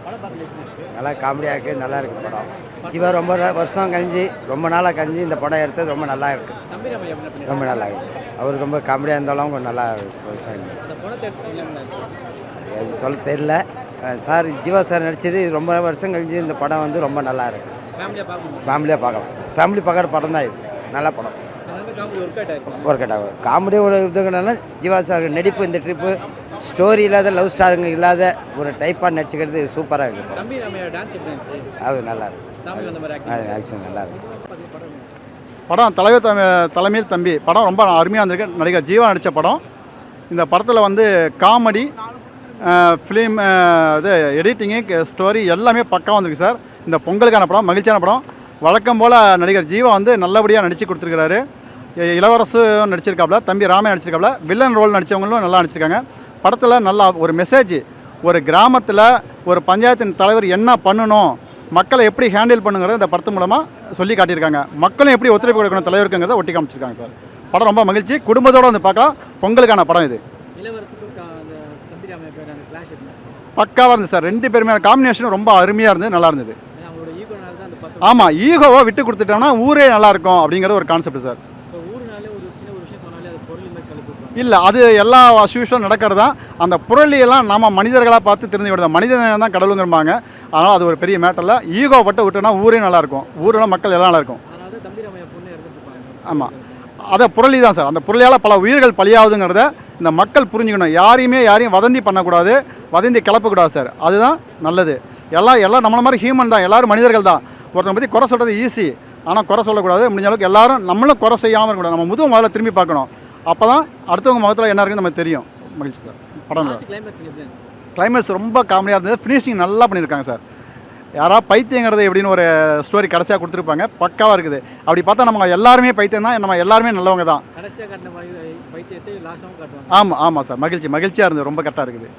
நல்லா காமெடியாக இருக்குது, நல்லா இருக்குது படம். ஜீவா ரொம்ப வருஷம் கழிஞ்சு ரொம்ப நாளாக கழிஞ்சு இந்த படம் எடுத்தது ரொம்ப நல்லா இருக்குது. ரொம்ப நல்லா இருக்குது. அவர் ரொம்ப காமெடியாக இருந்தாலும் கொஞ்சம் நல்லா சொல்ல தெரியல சார். ஜீவா சார் நடித்தது ரொம்ப வருஷம் கழிஞ்சு இந்த படம் வந்து ரொம்ப நல்லா இருக்குது. ஃபேமிலியாக பார்க்கலாம். ஃபேமிலி பார்க்குற படம் தான் இது. நல்ல படம். ஒர்க் அவுட் ஆகும். காமெடியோட இதுனால ஜீவா சார் நடிப்பு, இந்த ட்ரிப்பு ஸ்டோரி இல்லாத, லவ் ஸ்டாருங்க இல்லாத ஒரு டைப்பாக நடிச்சுக்கிறது சூப்பராக இருக்குது. அது நல்லா இருக்கு. அது ஆக்ஷன் நல்லா இருக்கு. படம் தலைவர் தலைமையில் தம்பி படம் ரொம்ப அருமையாக இருந்திருக்கு. நடிகர் ஜீவா நடித்த படம். இந்த படத்தில் வந்து காமெடி, ஃபிலிம், இது எடிட்டிங்கு, ஸ்டோரி எல்லாமே பக்காவாக வந்திருக்கு சார். இந்த பொங்கலுக்கான படம், மகிழ்ச்சியான படம். வழக்கம் போல் நடிகர் ஜீவா வந்து நல்லபடியாக நடித்து கொடுத்துருக்கிறாரு. இளவரசு நடிச்சிருக்காப்புல, தம்பி ராமே நடிச்சிருக்காப்புல, வில்லன் ரோல் நடித்தவங்களும் நல்லா நடிச்சிருக்காங்க. படத்தில் நல்லா ஒரு மெசேஜ், ஒரு கிராமத்தில் ஒரு பஞ்சாயத்தின் தலைவர் என்ன பண்ணணும், மக்களை எப்படி ஹேண்டில் பண்ணுங்கிறத இந்த படத்து மூலமாக சொல்லி காட்டியிருக்காங்க. மக்களும் எப்படி ஒத்துழைப்பு கொடுக்கணும் தலைவருக்குங்கிறத ஒட்டி காமிச்சிருக்காங்க சார். படம் ரொம்ப மகிழ்ச்சி, குடும்பத்தோடு வந்து பார்க்கலாம். பொங்கலுக்கான படம் இது. பக்காவாக இருந்தது சார். ரெண்டு பேருமே காம்பினேஷன் ரொம்ப அருமையாக இருந்தது, நல்லா இருந்தது. ஆமாம், ஈகோவை விட்டு கொடுத்துட்டோம்னா ஊரே நல்லாயிருக்கும் அப்படிங்கிறது ஒரு கான்செப்ட் சார். இல்லை, அது எல்லா அஸ்யூஷுவலும் நடக்கிறது தான். அந்த புரளியெல்லாம் நம்ம மனிதர்களாக பார்த்து தெரிஞ்சுக்கிட்டோம். மனிதன் தான் கடவுளுங்கிறப்பாங்க. அதனால் அது ஒரு பெரிய மேட்டரில் ஈகோ பட்டு விட்டோன்னா ஊரே நல்லாயிருக்கும், ஊரில் மக்கள் எல்லாம் நல்லாயிருக்கும். ஆமாம், அதை புரளி தான் சார். அந்த புரளியால் பல உயிர்கள் பலியாகுதுங்கிறத இந்த மக்கள் புரிஞ்சுக்கணும். யாரையும் வதந்தி பண்ணக்கூடாது, வதந்தி கிளப்பக்கூடாது சார். அதுதான் நல்லது. எல்லாம் நம்மள மாதிரி ஹியூமன் தான், எல்லோரும் மனிதர்கள் தான். ஒருத்தனை பற்றி குறை சொல்கிறது ஈஸி, ஆனால் குறை சொல்லக்கூடாது. முடிஞ்ச அளவுக்கு எல்லோரும் நம்மளும் குறை செய்யாமல் இருக்கக்கூடாது. நம்ம முதுகு முதல்ல திரும்பி பார்க்கணும். அப்போ தான் அடுத்தவங்க முகத்தில் என்ன இருக்குன்னு நமக்கு தெரியும். மகிழ்ச்சி சார். படம் கிளைமேக்ஸ் ரொம்ப காமெடியாக இருந்தது. ஃபினிஷிங் நல்லா பண்ணியிருக்காங்க சார். யாராவது பைத்தியங்கிறது எப்படின்னு ஒரு ஸ்டோரி கடைசியாக கொடுத்துருப்பாங்க, பக்காவாக இருக்குது. அப்படி பார்த்தா நம்ம எல்லாருமே பைத்தியம் தான், நம்ம எல்லாருமே நல்லவங்க தான். ஆமாம் சார். மகிழ்ச்சியாக இருந்தது, ரொம்ப கரெக்டாக இருக்குது.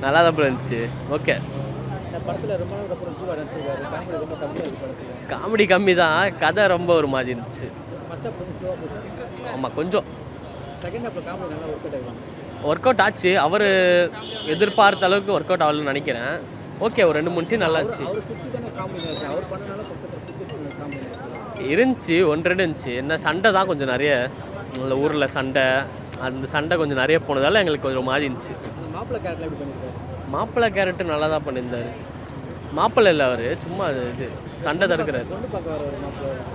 நல்லா தான் இருந்துச்சு. ஓகே, காமெடி கம்மி தான், கதை ரொம்ப ஒரு மாதிரி இருந்துச்சு. ஆமாம், கொஞ்சம் ஒர்க் அவுட் ஆச்சு. அவர் எதிர்பார்த்த அளவுக்கு ஒர்க் அவுட் ஆகலன்னு நினைக்கிறேன். ஓகே, ஒரு 2-3 சீன் நல்லா இருந்துச்சு. இருந்துச்சு 1-2 இருந்துச்சு. என்ன சண்டை தான் கொஞ்சம் நிறைய, அந்த ஊரில் சண்டை, அந்த சண்டை கொஞ்சம் நிறைய போனதால எங்களுக்கு கொஞ்சம் மாதிரி இருந்துச்சு. மாப்பிள்ளை கேரக்டர் நல்லா தான் பண்ணியிருந்தார். மாப்பிள்ளை இல்லை, அவர் சும்மா இது சண்டை தடுக்கிறார்.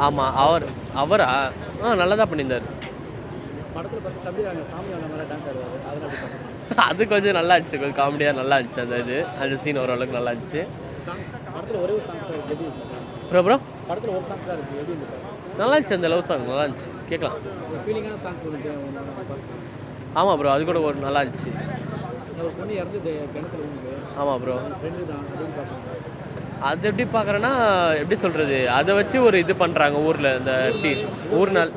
ஆமாம், அவரா நல்லா தான் பண்ணியிருந்தார். அது கொஞ்சம் நல்லா இருந்துச்சு, கொஞ்சம் காமெடியாக நல்லா இருந்துச்சு. அந்த சீன் ஓரளவுக்கு நல்லா இருந்துச்சு. அப்புறம் நல்லா இருந்துச்சு. அந்த லவ் சாங் நல்லா இருந்துச்சு, கேட்கலாம். ஆமாம் ப்ரோ, அது கூட ஒரு நல்லா இருந்துச்சு. ஆமாம் ப்ரோ, அது எப்படி பார்க்குறேன்னா, எப்படி சொல்கிறது, அதை வச்சு ஒரு இது பண்ணுறாங்க ஊரில். இந்த எப்படி ஊர் நாள்,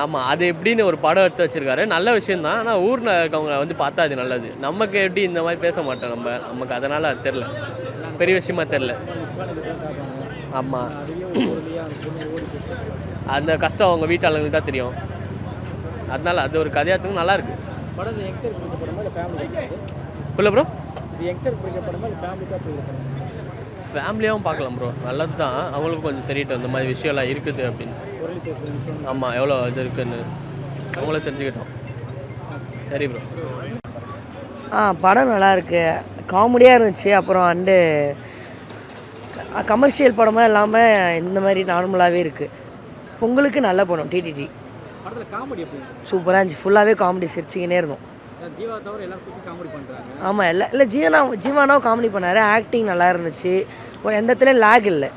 ஆமாம், அது எப்படின்னு ஒரு படம் எடுத்து வச்சுருக்காரு. நல்ல விஷயந்தான். ஆனால் ஊரில் இருக்கவங்க வந்து பார்த்தா அது நல்லது. நமக்கு எப்படி இந்த மாதிரி பேச மாட்டோம் நமக்கு, அதனால் அது தெரில, பெரிய விஷயமா தெரில. ஆமாம், அந்த கஷ்டம் அவங்க வீட்டாளங்களுக்கு தான் தெரியும். அதனால் அது ஒரு கதையாத்துக்கு நல்லாயிருக்கு. இல்லை ப்ரோ, ஃபேமிலியாகவும் பார்க்கலாம் ப்ரோ, நல்லது தான். அவங்களுக்கும் கொஞ்சம் தெரியட்டும் இந்த மாதிரி விஷயம்லாம் இருக்குது அப்படின்னு. ஆமாம், எவ்வளோ இது இருக்குதுன்னு அவங்களும் தெரிஞ்சுக்கிட்டோம். சரி ப்ரோ. படம் நல்லாயிருக்கு, காமெடியாக இருந்துச்சு. அப்புறம் கமர்ஷியல் படமாக இல்லாமல் இந்த மாதிரி நார்மலாகவே இருக்குது. பொங்கலுக்கு நல்ல படம். டிடிடி சூப்பராக இருந்துச்சு. ஃபுல்லாகவே காமெடி, சிரிச்சிக்கினே இருந்தோம். ஆமாம், இல்லை ஜீவானாவும் காமெடி பண்ணார். ஆக்டிங் நல்லா இருந்துச்சு, ஒரு எந்த இடத்துலையும் லேக் இல்லை.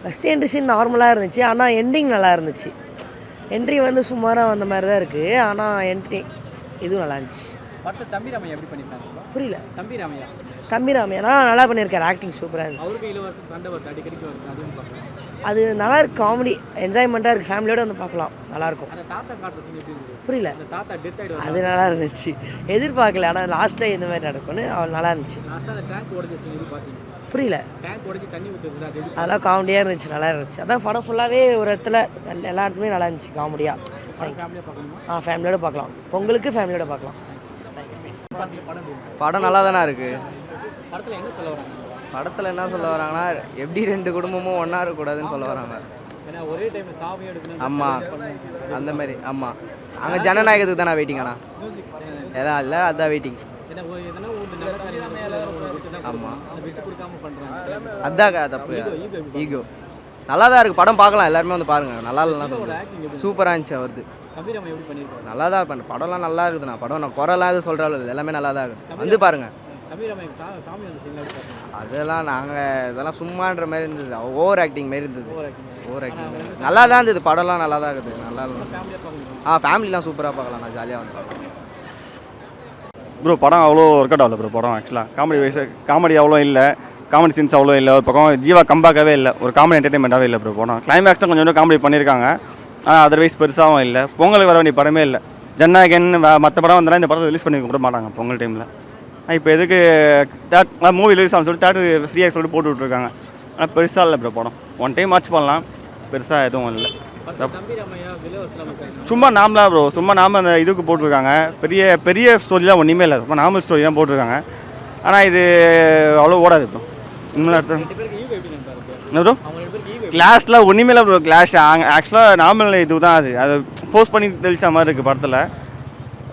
ஃபஸ்ட் என்ட்ரி சீன் நார்மலாக இருந்துச்சு, ஆனால் எண்டிங் நல்லா இருந்துச்சு. என்ட்ரி வந்து சுமாராக வந்த மாதிரி தான் இருக்குது, ஆனால் என்ட்ரி இதுவும் நல்லா இருந்துச்சு. புரியல. தம்பி ராமையா நல்லா பண்ணியிருக்காரு. ஆக்டிங் சூப்பராக இருந்துச்சு. அது நல்லா இருக்கு, காமெடி என்ஜாய்மெண்ட்டாக இருக்குது. ஃபேமிலியோடு வந்து பார்க்கலாம், நல்லாயிருக்கும். புரியல. அது நல்லா இருந்துச்சு, எதிர்பார்க்கல. ஆனால் லாஸ்ட்டில் இந்த மாதிரி நடக்கும்னு அவள் நல்லா இருந்துச்சு. புரியல. அதெல்லாம் காமெடியாக இருந்துச்சு, நல்லா இருந்துச்சு. அதான் படம் ஃபுல்லாகவே ஒரு இடத்துல எல்லா இடத்துலையுமே நல்லா இருந்துச்சு, காமெடியாக. தேங்க்ஸ். ஃபேமிலியோடு பார்க்கலாம். பொங்கலுக்கு ஃபேமிலியோடு பார்க்கலாம். படம் நல்லா தானே இருக்குது. படத்தில் என்ன சொல்ல வராங்க? படத்தில் என்ன சொல்ல வராங்கன்னா எப்படி 2 குடும்பமும் ஒன்றா இருக்கக்கூடாதுன்னு சொல்ல வராங்க. ஏன்னா ஒரே டைம் சாவியும் எடுக்கணும். ஆமாம், அந்த மாதிரி. ஆமாம், அங்கே ஜனநாயகத்துக்கு தானே வெயிட்டிங். ஆனால் எல்லாம் இல்லை, அதுதான் வெயிட்டிங். ஆமாம், அதுதான் தப்பு. ஈகோ நல்லா தான் இருக்குது. படம் பார்க்கலாம், எல்லாருமே வந்து பாருங்கள். நல்லா இல்லைன்னா சூப்பராக இருந்துச்சு அவருது. நல்லா தான் பண்ண படம்லாம் நல்லா இருக்குதுண்ணா. படம் நான் குறைலாம் எதுவும் சொல்கிறாலும் இல்லை, எல்லாமே நல்லா தான் இருக்குது. வந்து பாருங்கள். அதெல்லாம் நாங்கள் இதெல்லாம் சும்மான்ற மாதிரி இருந்தது. ஓவர் ஆக்டிங் மாதிரி இருந்தது. ஓவர் ஆக்டிங் நல்லா தான் இருந்தது. படம்லாம் நல்லா தான் இருக்குது. நல்லா இல்லை. ஃபேமிலிலாம் சூப்பராக பார்க்கலாம். நான் ஜாலியாக வந்து பார்க்கலாம். ப்ரோ படம் அவ்வளோ ஒர்க் அவுட் ஆகல ப்ரோ. படம் ஆக்சுவலாக காமெடி அவ்வளோ இல்லை. காமெடி சீன்ஸ் அவ்வளோ இல்லை. ஒரு பக்கம் ஜீவா கம்பேக்காகவே இல்லை. ஒரு காமெடி என்டர்டைன்மெண்ட்டாகவே இல்லை ப்ரோ. படம் கிளைமேக்ஸ் தான் கொஞ்சம் காமெடி பண்ணியிருக்காங்க. ஆனால் அதர்வைஸ் பெருசாகவும் இல்லை. பொங்கலுக்கு வர வேண்டிய படமே இல்லை. ஜனநாயகன் மற்ற படம் வந்தாலும் இந்த படத்தை ரிலீஸ் பண்ணி கொடுக்க மாட்டாங்க பொங்கல் டைமில். இப்போ எதுக்கு மூவி ரிலீஸ் ஆகும் சொல்லிட்டு தேட்டர் ஃப்ரீயாக சொல்லிட்டு போட்டு விட்ருக்காங்க. ஆனால் பெருசாக இல்லை ப்ரோ. படம் ஒன் டைம் வாட்ச் பண்ணலாம், பெருசாக எதுவும் இல்லை. சும்மா நார்மலாக ப்ரோ. சும்மா நாம அந்த இதுக்கு போட்டிருக்காங்க. பெரிய பெரிய ஸ்டோரிலாம் ஒன்றுமே இல்லை. சும்மா நார்மல் ஸ்டோரி தான் போட்டிருக்காங்க. ஆனால் இது அவ்வளோ ஓடாது ப்ரோ. இனிமேல் அடுத்த என்ன ப்ரோ கிளாஸில் ஒன்றுமே இல்லை ப்ரோ. கிளாஸ் ஆக்சுவலாக நார்மல் இது தான். அது ஃபோர்ஸ் பண்ணி தெளிச்ச மாதிரி இருக்குது. படத்தில்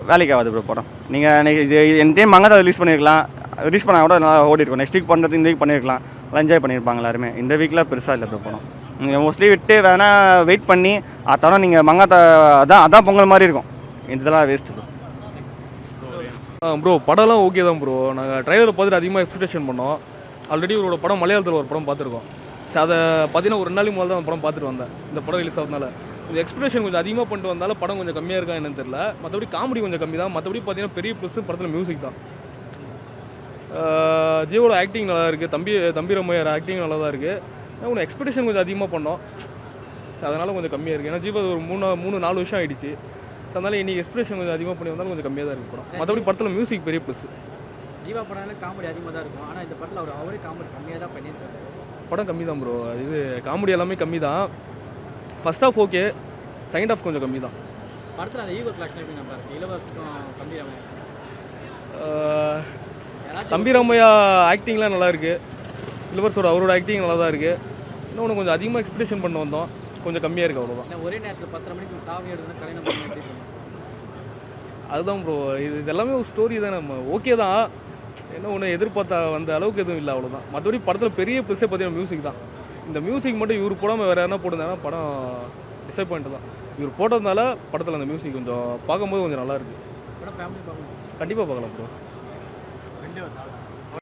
வேலைக்கு ஆகாது ப்ரோ படம். நீங்கள் இது என் டைம் அங்கே தான் ரிலீஸ் பண்ணியிருக்கலாம். ரிலீஸ் பண்ணால் கூட நல்லா ஓடிருக்கும். நெக்ஸ்ட் வீக் பண்ணுறது இந்த வீக் பண்ணியிருக்கலாம். நல்லா என்ஜாய் பண்ணியிருப்பாங்க எல்லாருமே. இந்த வீக்கில் பெருசாக இல்லை ப்ரோ படம். நீங்கள் மோஸ்ட்லி விட்டு வேணால் வெயிட் பண்ணி அதான் நீங்கள் மங்காத்தா அதான் பொங்கல் மாதிரி இருக்கும். இதெல்லாம் வேஸ்ட்டு ப்ரோ. ப்ரோ படம்லாம் ஓகே தான் ப்ரோ. நாங்கள் ட்ரைலரை பார்த்துட்டு அதிகமாக எக்ஸ்பெக்டேஷன் பண்ணோம். ஆல்ரெடி ஒரு படம் மலையாளத்தில் ஒரு படம் பார்த்துருக்கோம். ஸோ அதை பார்த்தீங்கன்னா ஒரு 2 நாளைக்கு முதல்ல தான் படம் பார்த்துட்டு வந்தேன். இந்த படம் ரிலீஸ் ஆகிறதுனால கொஞ்சம் எக்ஸ்பெக்டேஷன் கொஞ்சம் அதிகமாக பண்ணிட்டு வந்தாலும் படம் கொஞ்சம் கம்மியாக இருக்கா என்னன்னு தெரியல. மற்றபடி காமெடி கொஞ்சம் கம்மி தான். மற்றபடி பார்த்தீங்கன்னா பெரிய ப்ளஸ் படத்தில் மியூசிக் தான். ஜியோட ஆக்டிங் நல்லா இருக்குது. தம்பி ரம்மையார் ஆக்டிங் நல்லா தான் இருக்குது. கொஞ்சம் எக்ஸ்பெக்டேஷன் கொஞ்சம் அதிகமாக பண்ணோம். ஸோ அதனால் கொஞ்சம் கம்மியாக இருக்குது. ஏன்னா ஜீவா ஒரு 3-4 வருஷம் ஆகிடுச்சு. ஸோ அதனால் இன்றைக்கி எக்ஸ்பெக்டேஷன் கொஞ்சம் அதிகமாக பண்ணி வந்தாலும் கொஞ்சம் கம்மியாக தான் இருக்குது படம். மற்றபடி படத்தில் மியூசிக் பெரிய ப்ளஸ். ஜீவா படம் காமெடி அதிகமாக தான் இருக்கும். ஆனால் இந்த படத்தில் அவரே காமெடி கம்மியாக தான் பண்ணியிருக்காரு. படம் கம்மி தான் ப்ரோ. இது காமெடி எல்லாமே கம்மி தான். First half okay, second half கொஞ்சம் கம்மி தான். படத்தில் அந்த ஈகோ கிளாக்ஷன் எப்படி நல்லா இருக்குது? இளவரசுக்கும் தம்பி ரம்மையா ஆக்டிங்லாம் நல்லா இருக்குது. இளவரசோட அவரோட ஆக்டிங் நல்லா தான் இருக்குது. இன்னொன்று கொஞ்சம் அதிகமாக எக்ஸ்பெக்டேஷன் பண்ண வந்தோம். கொஞ்சம் கம்மியாக இருக்குது, அவ்வளோதான். ஒரே நேரத்தில் 10:30 மணிக்கு சாவி எடுத்து கல்யாணம் பண்ணி அதுதான் ப்ரோ. இது எல்லாமே ஒரு ஸ்டோரி தான். நம்ம ஓகே தான். என்ன ஒன்று எதிர்பார்த்தா வந்த அளவுக்கு எதுவும் இல்லை, அவ்வளோதான். மற்றபடி படத்தில் பெரிய ப்ளஸ்ஸே பார்த்தீங்கன்னா மியூசிக் தான். இந்த மியூசிக் மட்டும் இவர் போடாமல் வேறு எதனா போட்டிருந்தாங்கன்னா படம் டிசப்பாயிண்ட் தான். இவர் போட்டதுனால படத்தில் அந்த மியூசிக் கொஞ்சம் பார்க்கும்போது கொஞ்சம் நல்லாயிருக்கு. படம் ஃபேமிலி பார்க்கணும், கண்டிப்பாக பார்க்கலாம் ப்ரோ.